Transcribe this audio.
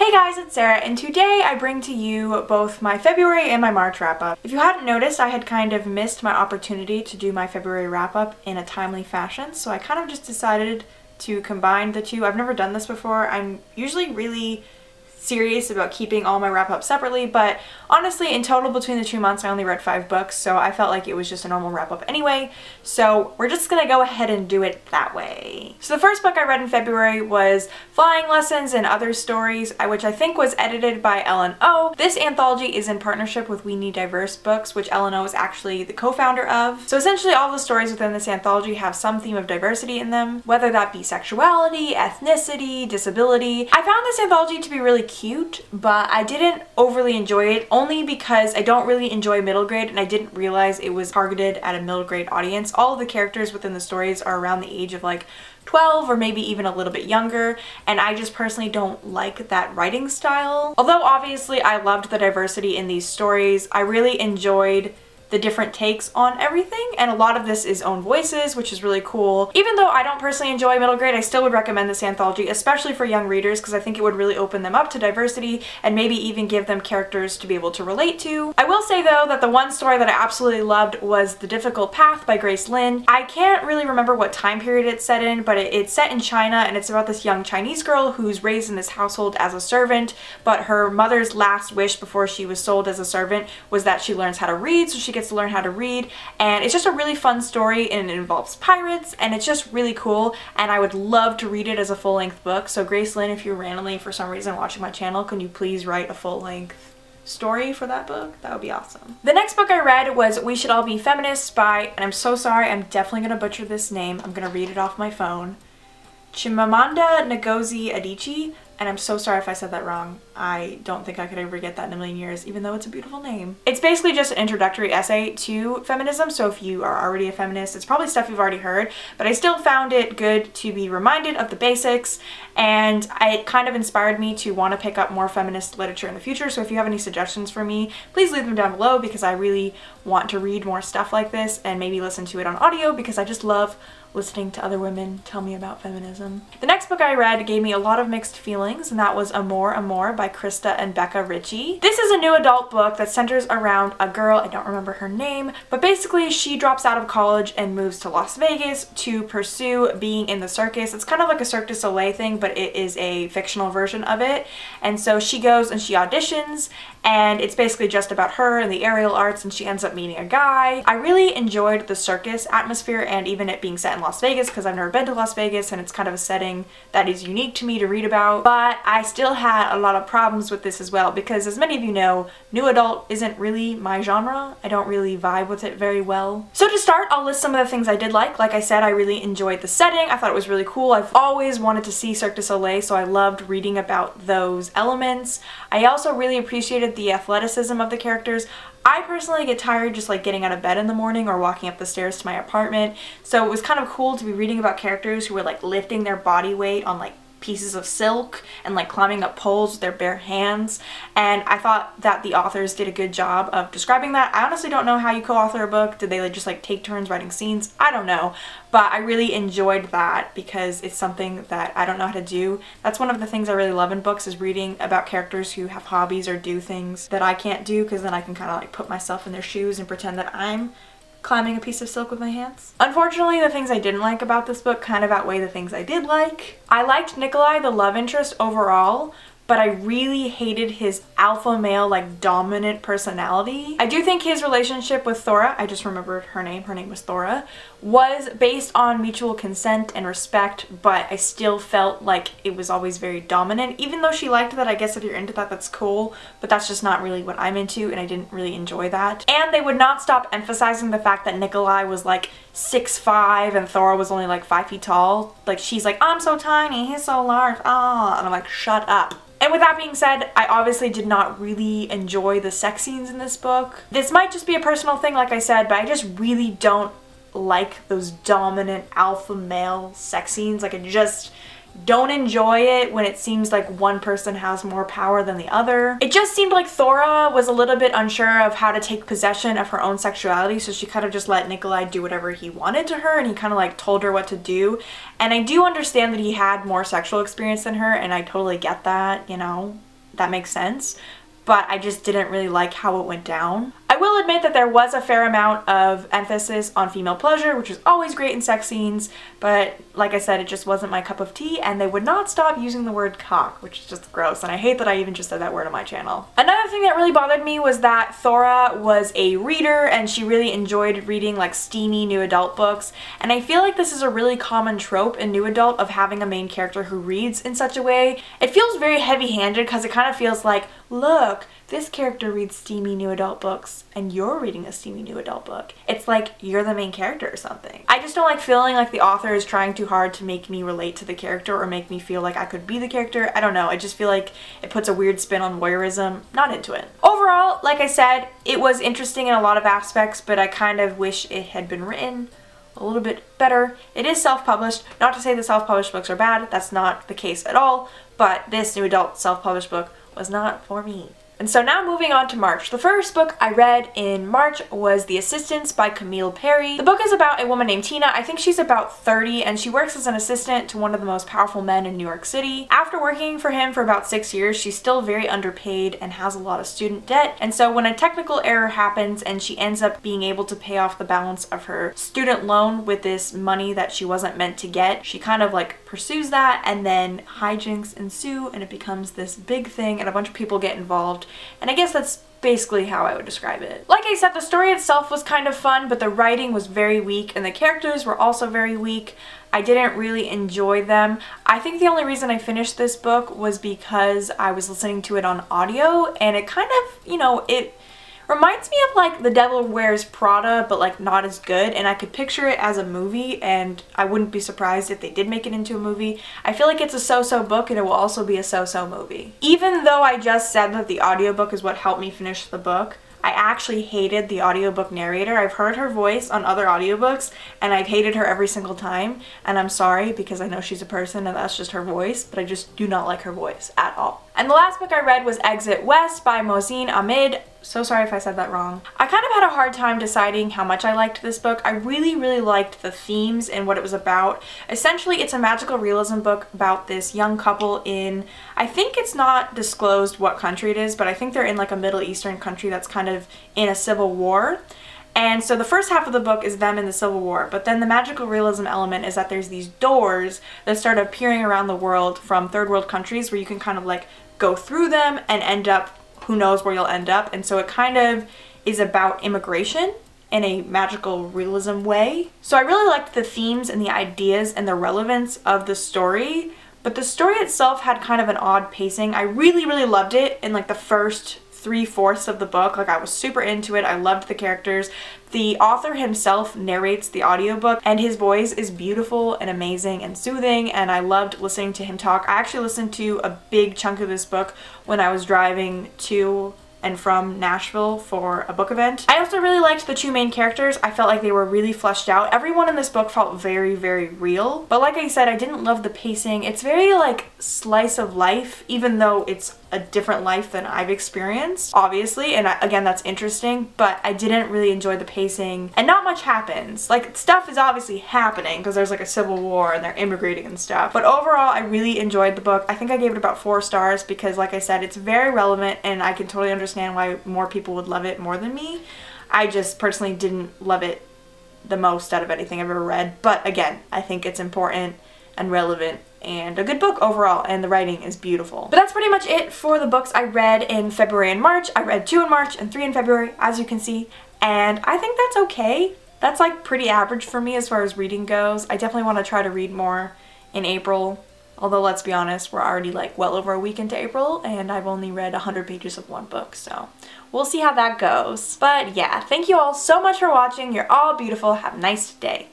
Hey guys, it's Sarah, and today I bring to you both my February and my March wrap-up. If you hadn't noticed, I had kind of missed my opportunity to do my February wrap-up in a timely fashion, so I kind of just decided to combine the two. I've never done this before. I'm usually really serious about keeping all my wrap-ups separately, but honestly, in total between the 2 months, I only read 5 books, so I felt like it was just a normal wrap-up anyway, so we're just gonna go ahead and do it that way. So the first book I read in February was Flying Lessons and Other Stories, which I think was edited by Ellen O. This anthology is in partnership with We Need Diverse Books, which Ellen O is actually the co-founder of. So essentially all the stories within this anthology have some theme of diversity in them, whether that be sexuality, ethnicity, disability. I found this anthology to be really cute, but I didn't overly enjoy it only because I don't really enjoy middle grade and I didn't realize it was targeted at a middle grade audience. All of the characters within the stories are around the age of like 12 or maybe even a little bit younger, and I just personally don't like that writing style. Although obviously I loved the diversity in these stories, I really enjoyed the different takes on everything, and a lot of this is own voices, which is really cool. Even though I don't personally enjoy middle grade, I still would recommend this anthology, especially for young readers, because I think it would really open them up to diversity and maybe even give them characters to be able to relate to. I will say though that the one story that I absolutely loved was The Difficult Path by Grace Lin. I can't really remember what time period it's set in, but it's set in China, and it's about this young Chinese girl who's raised in this household as a servant, but her mother's last wish before she was sold as a servant was that she learns how to read, so she gets to learn how to read, and it's just a really fun story, and it involves pirates, and it's just really cool, and I would love to read it as a full-length book. So Grace Lin, if you're randomly for some reason watching my channel, can you please write a full-length story for that book? That would be awesome. The next book I read was We Should All Be Feminists by, and I'm so sorry, I'm definitely gonna butcher this name, I'm gonna read it off my phone, Chimamanda Ngozi Adichie, and I'm so sorry if I said that wrong. I don't think I could ever get that in a million years, even though it's a beautiful name. It's basically just an introductory essay to feminism, so if you are already a feminist, it's probably stuff you've already heard, but I still found it good to be reminded of the basics, and it kind of inspired me to want to pick up more feminist literature in the future, so if you have any suggestions for me, please leave them down below, because I really want to read more stuff like this and maybe listen to it on audio, because I just love listening to other women tell me about feminism. The next book I read gave me a lot of mixed feelings, and that was Amour by Krista and Becca Ritchie. This is a new adult book that centers around a girl, I don't remember her name, but basically she drops out of college and moves to Las Vegas to pursue being in the circus. It's kind of like a Cirque du Soleil thing, but it is a fictional version of it. And so she goes and she auditions, and it's basically just about her and the aerial arts, and she ends up meeting a guy. I really enjoyed the circus atmosphere and even it being set in Las Vegas, because I've never been to Las Vegas and it's kind of a setting that is unique to me to read about. But I still had a lot of problems with this as well, because as many of you know, new adult isn't really my genre. I don't really vibe with it very well. So to start, I'll list some of the things I did like. Like I said, I really enjoyed the setting. I thought it was really cool. I've always wanted to see Cirque du Soleil, so I loved reading about those elements. I also really appreciated the athleticism of the characters. I personally get tired just like getting out of bed in the morning or walking up the stairs to my apartment, so it was kind of cool to be reading about characters who were like lifting their body weight on like pieces of silk and like climbing up poles with their bare hands, and I thought that the authors did a good job of describing that. I honestly don't know how you co-author a book. Did they like just like take turns writing scenes? I don't know, but I really enjoyed that because it's something that I don't know how to do. That's one of the things I really love in books, is reading about characters who have hobbies or do things that I can't do, because then I can kind of like put myself in their shoes and pretend that I'm climbing a piece of silk with my hands. Unfortunately, the things I didn't like about this book kind of outweigh the things I did like. I liked Nikolai, the love interest, overall, but I really hated his alpha male, like dominant personality. I do think his relationship with Thora, I just remembered her name was Thora, was based on mutual consent and respect, but I still felt like it was always very dominant. Even though she liked that, I guess if you're into that, that's cool, but that's just not really what I'm into, and I didn't really enjoy that. And they would not stop emphasizing the fact that Nikolai was like 6'5" and Thora was only like 5 feet tall. Like, she's like, I'm so tiny, he's so large, ah, and I'm like, shut up. And with that being said, I obviously did not really enjoy the sex scenes in this book. This might just be a personal thing, like I said, but I just really don't like those dominant alpha male sex scenes. Like, I just don't enjoy it when it seems like one person has more power than the other. It just seemed like Thora was a little bit unsure of how to take possession of her own sexuality, so she kind of just let Nikolai do whatever he wanted to her, and he kind of like told her what to do. And I do understand that he had more sexual experience than her, and I totally get that, you know. that makes sense, but I just didn't really like how it went down. I will admit that there was a fair amount of emphasis on female pleasure, which is always great in sex scenes, but like I said, it just wasn't my cup of tea, and they would not stop using the word cock, which is just gross, and I hate that I even just said that word on my channel. Another thing that really bothered me was that Thora was a reader, and she really enjoyed reading like steamy new adult books, and I feel like this is a really common trope in new adult of having a main character who reads in such a way. It feels very heavy-handed because it kind of feels like, look, this character reads steamy new adult books and you're reading a steamy new adult book. It's like you're the main character or something. I just don't like feeling like the author is trying too hard to make me relate to the character or make me feel like I could be the character. I don't know, I just feel like it puts a weird spin on voyeurism. Not into it. Overall, like I said, it was interesting in a lot of aspects, but I kind of wish it had been written a little bit better. It is self-published. Not to say the self-published books are bad, that's not the case at all, but this new adult self-published book was not for me. And so now moving on to March. The first book I read in March was The Assistants by Camille Perry. The book is about a woman named Tina. I think she's about 30 and she works as an assistant to one of the most powerful men in New York City. After working for him for about 6 years, she's still very underpaid and has a lot of student debt. And so when a technical error happens and she ends up being able to pay off the balance of her student loan with this money that she wasn't meant to get, she kind of like pursues that, and then hijinks ensue and it becomes this big thing and a bunch of people get involved. And I guess that's basically how I would describe it. Like I said, the story itself was kind of fun, but the writing was very weak and the characters were also very weak. I didn't really enjoy them. I think the only reason I finished this book was because I was listening to it on audio, and it kind of, you know, it reminds me of like The Devil Wears Prada, but like not as good, and I could picture it as a movie, and I wouldn't be surprised if they did make it into a movie. I feel like it's a so-so book and it will also be a so-so movie. Even though I just said that the audiobook is what helped me finish the book, I actually hated the audiobook narrator. I've heard her voice on other audiobooks and I've hated her every single time, and I'm sorry because I know she's a person and that's just her voice, but I just do not like her voice at all. And the last book I read was Exit West by Mohsin Ahmed. So sorry if I said that wrong. I kind of had a hard time deciding how much I liked this book. I really liked the themes and what it was about. Essentially, it's a magical realism book about this young couple in, I think it's not disclosed what country it is, but I think they're in like a Middle Eastern country that's kind of in a civil war. And so the first half of the book is them in the Civil War, but then the magical realism element is that there's these doors that start appearing around the world from third world countries where you can kind of like go through them and end up, who knows where you'll end up. And so it kind of is about immigration in a magical realism way. So I really liked the themes and the ideas and the relevance of the story, but the story itself had kind of an odd pacing. I really loved it in like the first 3/4 of the book. Like, I was super into it. I loved the characters. The author himself narrates the audiobook and his voice is beautiful and amazing and soothing, and I loved listening to him talk. I actually listened to a big chunk of this book when I was driving to and from Nashville for a book event. I also really liked the two main characters. I felt like they were really fleshed out. Everyone in this book felt very real. But like I said, I didn't love the pacing. It's very like slice of life, even though it's a different life than I've experienced, obviously, and again, that's interesting, but I didn't really enjoy the pacing, and not much happens. Like, stuff is obviously happening because there's like a civil war and they're immigrating and stuff, but overall, I really enjoyed the book. I think I gave it about 4 stars because, like I said, it's very relevant and I can totally understand why more people would love it more than me. I just personally didn't love it the most out of anything I've ever read, but again, I think it's important and relevant and a good book overall, and the writing is beautiful. But that's pretty much it for the books I read in February and March. I read 2 in March and 3 in February, as you can see, and I think that's okay. That's like pretty average for me as far as reading goes. I definitely want to try to read more in April, although let's be honest, we're already like well over a week into April and I've only read 100 pages of one book, so we'll see how that goes. But yeah, thank you all so much for watching. You're all beautiful. Have a nice day.